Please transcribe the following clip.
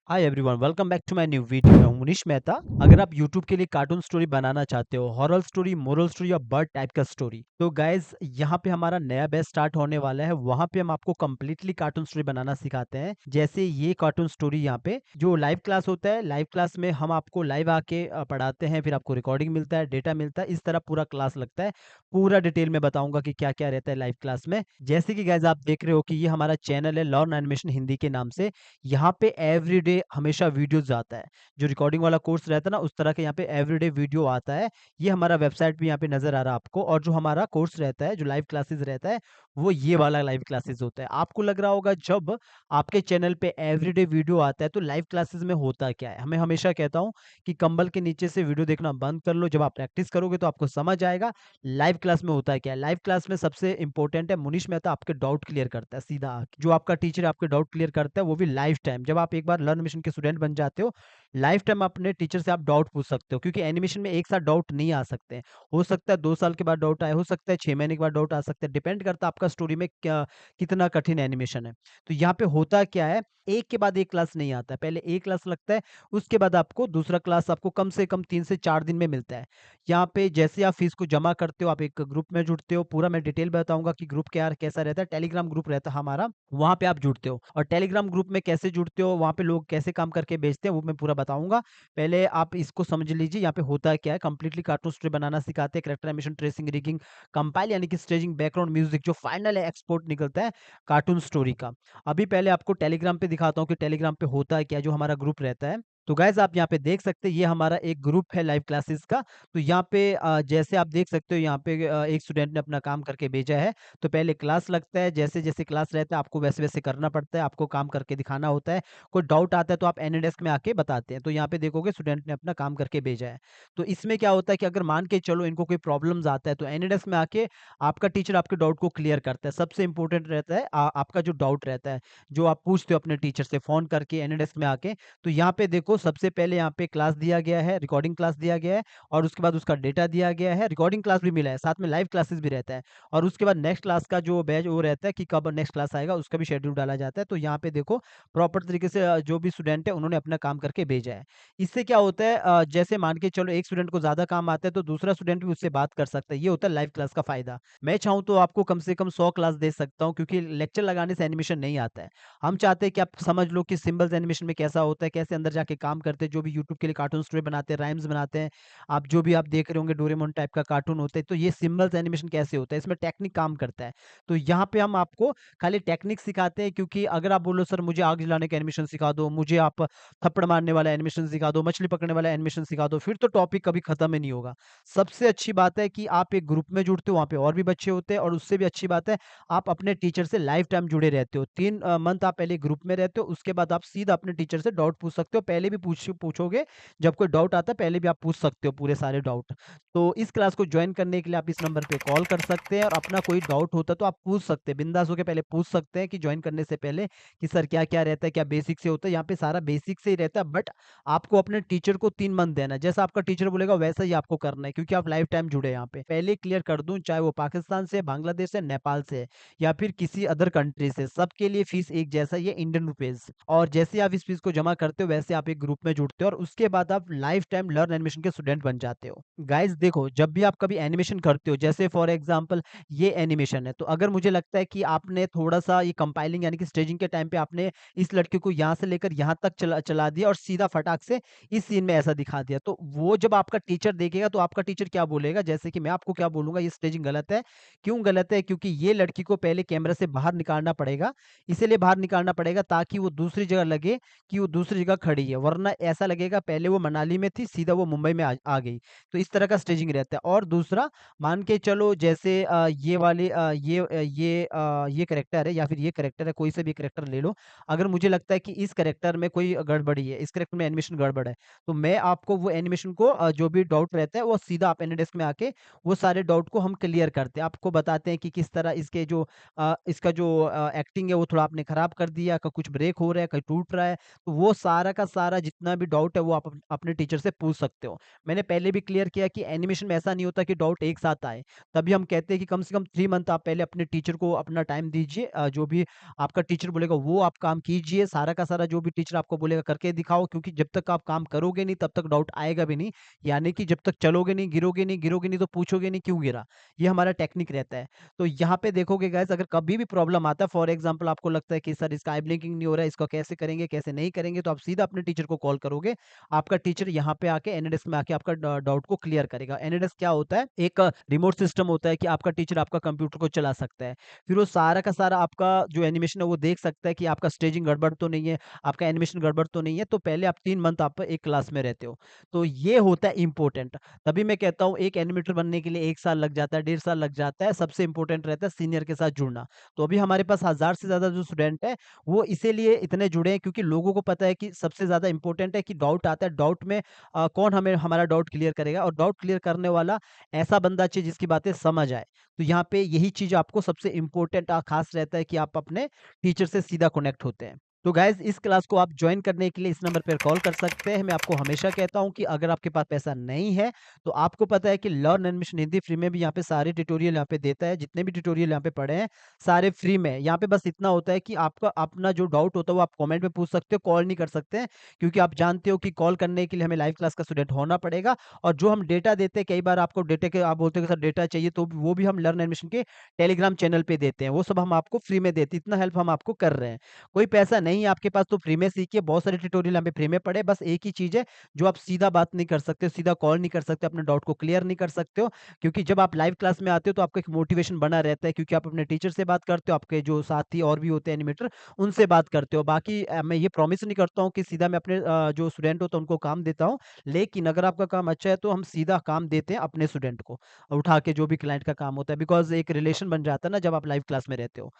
Hi everyone, welcome back to my new video. मैं हूं मुनीश मेहता। अगर आप यूट्यूब के लिए कार्टून स्टोरी बनाना चाहते हो, हॉरर स्टोरी, मोरल स्टोरी या बर्ड टाइप का स्टोरी, तो गाइस यहाँ पे हमारा नया बैच स्टार्ट होने वाला है। वहाँ पे हम आपको कम्प्लीटली कार्टून स्टोरी बनाना सिखाते हैं। जैसे ये कार्टून स्टोरी यहाँ पे जो लाइव क्लास होता है, लाइव क्लास में हम आपको लाइव आके पढ़ाते हैं, फिर आपको रिकॉर्डिंग मिलता है, डेटा मिलता है। इस तरह पूरा क्लास लगता है। पूरा डिटेल में बताऊंगा कि क्या क्या रहता है लाइव क्लास में। जैसे कि गाइज आप देख रहे हो कि ये हमारा चैनल है लर्न एनिमेशन हिंदी के नाम से। यहाँ पे एवरीडे हमेशा वीडियोस आता है। जो रिकॉर्डिंग वाला कोर्स रहता है ना, उस तरह के यहाँ पे एवरीडे वीडियो आता है। ये हमारा वेबसाइट भी यहाँ पे नजर आ रहा है आपको। और जो हमारा कोर्स रहता है, जो लाइव क्लासेस रहता है, वो ये वाला लाइव क्लासेस होता है। आपको लग रहा होगा जब आपके चैनल पे एवरीडे वीडियो आता है तो लाइव क्लासेस में होता क्या है। हमें हमेशा कहता हूँ कि कंबल के नीचे से वीडियो देखना बंद कर लो। जब आप प्रैक्टिस करोगे तो आपको समझ आएगा लाइव क्लास में होता है क्या है। लाइव क्लास में सबसे इंपॉर्टेंट है, मुनीश मेहता आपके डाउट क्लियर करता है सीधा आके। जो आपका टीचर आपके डाउट क्लियर करता है वो भी लाइव टाइम। जब आप एक बार लर्न मिशन के स्टूडेंट बन जाते हो, लाइफ टाइम अपने टीचर से आप डाउट पूछ सकते हो। क्योंकि एनिमेशन में एक साथ डाउट नहीं आ सकते हैं। हो सकता है 2 साल के बाद डाउट आए, हो सकता है 6 महीने के बाद डाउट आ सकता है। डिपेंड करता है आपका स्टोरी में क्या कितना कठिन एनिमेशन है। तो यहाँ पे होता क्या है, एक के बाद एक क्लास नहीं आता है। पहले एक क्लास लगता है, उसके बाद आपको दूसरा क्लास आपको कम से कम 3 से 4 दिन में मिलता है। यहाँ पे जैसे आप फीस को जमा करते हो, आप एक ग्रुप में जुड़ते हो। पूरा मैं डिटेल बताऊंगा कि ग्रुप क्या कैसा रहता है। टेलीग्राम ग्रुप रहता है हमारा, वहां पे आप जुड़ते हो। और टेलीग्राम ग्रुप में कैसे जुड़ते हो, वहां पे लोग कैसे काम करके बेचते हैं, वो मैं पूरा बताऊंगा। पहले आप इसको समझ लीजिए यहाँ पे होता क्या है। कंप्लीटली कार्टून स्टोरी बनाना सिखाते हैं। Character animation, tracing, rigging, compile यानी कि स्टेजिंग, बैकग्राउंड म्यूजिक, जो फाइनल है एक्सपोर्ट निकलता है कार्टून स्टोरी का। अभी पहले आपको टेलीग्राम पे दिखाता हूँ कि टेलीग्राम पे होता है क्या, जो हमारा ग्रुप रहता है। तो गाइज आप यहाँ पे देख सकते हैं, ये हमारा एक ग्रुप है लाइव क्लासेस का। तो यहाँ पे जैसे आप देख सकते हो, यहाँ पे एक स्टूडेंट ने अपना काम करके भेजा है। तो पहले क्लास लगता है, जैसे जैसे क्लास रहता है आपको वैसे वैसे करना पड़ता है, आपको काम करके दिखाना होता है। कोई डाउट आता है तो आप एनीडेस्क में आके बताते हैं। तो यहाँ पे देखोगे स्टूडेंट ने अपना काम करके भेजा है। तो इसमें क्या होता है कि अगर मान के चलो इनको कोई प्रॉब्लम्स आता है तो एनीडेस्क में आके आपका टीचर आपके डाउट को क्लियर करता है। सबसे इंपॉर्टेंट रहता है आपका जो डाउट रहता है, जो आप पूछते हो अपने टीचर से फोन करके एनीडेस्क में आके। तो यहाँ पे देखो, सबसे पहले यहाँ पे क्लास दिया गया है, रिकॉर्डिंग क्लास दिया गया है। और उसके बाद उसका डेटा दिया गया है, रिकॉर्डिंग क्लास भी मिला है, साथ में लाइव क्लासेस भी रहता है। और उसके बाद नेक्स्ट क्लास का जो बैच वो रहता है कि कब नेक्स्ट क्लास आएगा, उसका भी शेड्यूल डाला जाता है। तो यहाँ पे देखो प्रॉपर तरीके से जो भी स्टूडेंट है उन्होंने अपना काम करके भेजा है। इससे क्या होता है, जैसे मान के चलो एक स्टूडेंट को ज्यादा काम आता है तो दूसरा स्टूडेंट भी उससे बात कर सकता है। ये होता है लाइव क्लास का फायदा। मैं चाहूँ तो आपको कम से कम 100 क्लास दे सकता हूँ, क्योंकि लेक्चर लगाने से एनिमेशन नहीं आता है। हम चाहते हैं कि आप समझ लो कि सिंबल्स एनिमेशन में कैसा होता है, कैसे अंदर जाके काम करते हैं। जो भी यूट्यूब के लिए कार्टून स्टोरी बनाते हैं, राइम्स बनाते हैं, आप जो भी आप देख रहे होंगे डोरेमोन टाइप का कार्टून होता है, तो ये सिंबल्स एनिमेशन कैसे होता है, इसमें टेक्निक काम करता है। तो यहाँ पे हम आपको खाली टेक्निक सिखाते हैं। क्योंकि अगर आप बोलो सर मुझे आग जलाने का एनिमेशन सिखा दो, मुझे आप थप्पड़ मारने वाला एनिमेशन सिखा दो, मछली पकड़ने वाला एनिमेशन सिखा दो, फिर तो टॉपिक कभी खत्म ही नहीं होगा। सबसे अच्छी बात है कि आप एक ग्रुप में जुड़ते हो, वहाँ पे और भी बच्चे होते हैं। और उससे भी अच्छी बात है, आप अपने टीचर से लाइफ टाइम जुड़े रहते हो। 3 मंथ आप पहले ग्रुप में रहते हो, उसके बाद आप सीधा अपने टीचर से डाउट पूछ सकते हो। पहले भी पूछोगे, जब कोई डाउट आता है पहले भी आप पूछ सकते हो पूरे सारे डाउट। तो इस क्लास को ज्वाइन करने के लिए आप इस नंबर पे कॉल कर सकते हैं, और अपना कोई डाउट होता है तो आप पूछ सकते हैं, बिंदास होके पहले पूछ सकते हैं कि ज्वाइन करने से पहले कि सर क्या-क्या रहता है, क्या बेसिक से होता है। यहाँ पे सारा बेसिक से ही रहता है, बट आपको अपने टीचर को 3 मंथ देना है। जैसा आपका टीचर बोलेगा वैसा ही आपको करना है, क्योंकि आप लाइफ टाइम जुड़े हैं यहाँ पे। पहले क्लियर कर दूँ, चाहे वो पाकिस्तान से, बांग्लादेश से, नेपाल से है, या फिर किसी अदर कंट्री से, सबके लिए फीस एक जैसा ही है, इंडियन रुपीज़। और जैसे आप इस फीस को जमा करते हो वैसे आप एक ग्रुप में जुड़ते हो, और उसके बाद आप लाइफ टाइम लर्न एनिमेशन के स्टूडेंट बन जाते हो। गाइस देखो, जब भी आप कभी एनिमेशन करते हो, जैसे फॉर एग्जांपल ये एनिमेशन है, तो अगर मुझे लगता है कि आपने थोड़ा-सा ये कंपाइलिंग यानी कि स्टेजिंग के टाइम पे आपने इस लड़के को यहाँ से लेकर यहाँ तक चला चला दिया और सीधा फटाक से इस सीन में ऐसा दिखा दिया, तो वो जब आपका टीचर देखेगा तो आपका टीचर क्या बोलेगा, जैसे कि मैं आपको क्या बोलूँगा, ये स्टेजिंग गलत है। क्यों गलत है? क्योंकि ये लड़की को पहले कैमरा से बाहर निकालना पड़ेगा, इसीलिए बाहर निकालना पड़ेगा ताकि वो दूसरी जगह लगे कि वो दूसरी जगह खड़ी है, वरना ऐसा लगेगा पहले वो मनाली में थी, सीधा वो मुंबई में आ गई। तो इस तरह का स्टेजिंग रहता है। और दूसरा, मान के चलो जैसे ये वाले ये कैरेक्टर है या फिर ये कैरेक्टर है, कोई से भी कैरेक्टर ले लो। अगर मुझे लगता है कि इस कैरेक्टर में कोई गड़बड़ी है, इस कैरेक्टर में एनिमेशन गड़बड़ है, तो मैं आपको वो एनिमेशन को जो भी डाउट रहता है वो सीधा आप एनीडेस्क में आके वो सारे डाउट को हम क्लियर करते हैं। आपको बताते हैं कि किस तरह इसके जो इसका जो एक्टिंग है वो थोड़ा आपने खराब कर दिया, कहीं कुछ ब्रेक हो रहा है, कहीं टूट रहा है। तो वो सारा का सारा सारा जितना भी डाउट है वो आप अपने टीचर से पूछ सकते हो। मैंने पहले भी क्लियर किया कि एनिमेशन में ऐसा नहीं होता कि डाउट एक साथ आए। तभी हम कहते हैं कि कम से कम 3 मंथ आप पहले अपने टीचर को अपना टाइम दीजिए। जो भी आपका टीचर बोलेगा वो आप काम कीजिए। सारा का सारा जो भी टीचर आपको बोलेगा करके दिखाओ, क्योंकि जब तक आप काम करोगे नहीं तब तक डाउट आएगा भी नहीं। यानी कि जब तक चलोगे नहीं, गिरोगे नहीं तो पूछोगे नहीं क्यों गिरा? ये हमारा टेक्निक रहता है। तो यहाँ पे देखोगे गाइस, अगर कभी भी प्रॉब्लम आता है, फॉर एग्जांपल आपको लगता है कि सर इसका आई ब्लिंकिंग नहीं हो रहा है, इसको कैसे करेंगे, कैसे नहीं करेंगे, तो आप सीधा अपने टीचर को कॉल करोगे। आपका टीचर यहाँ पे आके एनएडेस्क में आके आपका डाउट को क्लियर करेगा। एनएडेस्क क्या होता है? एक रिमोट सिस्टम होता है कि आपका टीचर आपका कंप्यूटर को चला सकता है। फिर वो सारा का सारा आपका जो एनिमेशन है वो देख सकता है कि आपका स्टेजिंग गड़बड़ तो नहीं है, आपका एनिमेशन गड़बड़ तो नहीं है। तो पहले आप 3 मंथ आप एक क्लास में रहते हो। तो ये होता है इम्पोर्टेंट। तभी मैं कहता हूँ एक एनिमेटर बनने के लिए 1 साल लग जाता है, 1.5 साल लग जाता है। सबसे इम्पोर्टेंट रहता है सीनियर के साथ जुड़ना। तो अभी हमारे पास 1000 से ज़्यादा जो स्टूडेंट हैं, वो इसीलिए इतने जुड़े हैं क्योंकि लोगों को पता है कि सबसे ज़्यादा इम्पोर्टेंट है कि डाउट आता है, डाउट में कौन हमें हमारा डाउट क्लियर करेगा, और डाउट क्लियर करने वाला ऐसा बंदा चाहिए जिसकी बातें समझ आए। तो यहाँ पे यही चीज़ आपको सबसे इम्पोर्टेंट ख़ास रहता है कि आप अपने टीचर से सीधा कनेक्ट होते हैं। तो गाइज़ इस क्लास को आप जॉइन करने के लिए इस नंबर पर कॉल कर सकते हैं। मैं आपको हमेशा कहता हूँ कि अगर आपके पास पैसा नहीं है, तो आपको पता है कि लर्न एनिमेशन हिंदी फ्री में भी यहाँ पे सारे ट्यूटोरियल यहाँ पे देता है। जितने भी ट्यूटोरियल यहाँ पे पड़े हैं, सारे फ्री में। यहाँ पे बस इतना होता है कि आपका अपना जो डाउट होता है वो आप कमेंट में पूछ सकते हो, कॉल नहीं कर सकते हैं। क्योंकि आप जानते हो कि कॉल करने के लिए हमें लाइव क्लास का स्टूडेंट होना पड़ेगा, और जो हम डेटा देते हैं, कई बार आपको डेटा के आप बोलते हो कि सर डेटा चाहिए, तो वो भी हम लर्न एनिमेशन के टेलीग्राम चैनल पे देते हैं। वो सब हम आपको फ्री में देते हैं। इतना हेल्प हम आपको कर रहे हैं। कोई पैसा नहीं है आपके पास तो फ्री में सीखिए। बहुत सारे ट्यूटोरियल यहाँ पे फ्री में पड़े हैं। बस एक ही चीज़ है, जो आप सीधा बात नहीं कर सकते, सीधा कॉल नहीं कर सकते, अपने डाउट को क्लियर नहीं कर सकते हो। क्योंकि जब आप लाइव क्लास में आते हो तो आपका एक मोटिवेशन बना रहता है, क्योंकि आप अपने टीचर से बात करते हो, आपके जो साथी और भी होते हैं एनिमेटर, उनसे बात करते हो। बाकी मैं ये प्रॉमिस नहीं करता हूँ कि सीधा मैं अपने जो स्टूडेंट होता है उनको काम देता हूँ। लेकिन अगर आपका काम अच्छा है तो हम सीधा काम देते हैं अपने स्टूडेंट को, उठा के जो भी क्लाइंट का काम होता है, बिकॉज़ एक रिलेशन बन जाता है ना जब आप लाइव क्लास में रहते हो।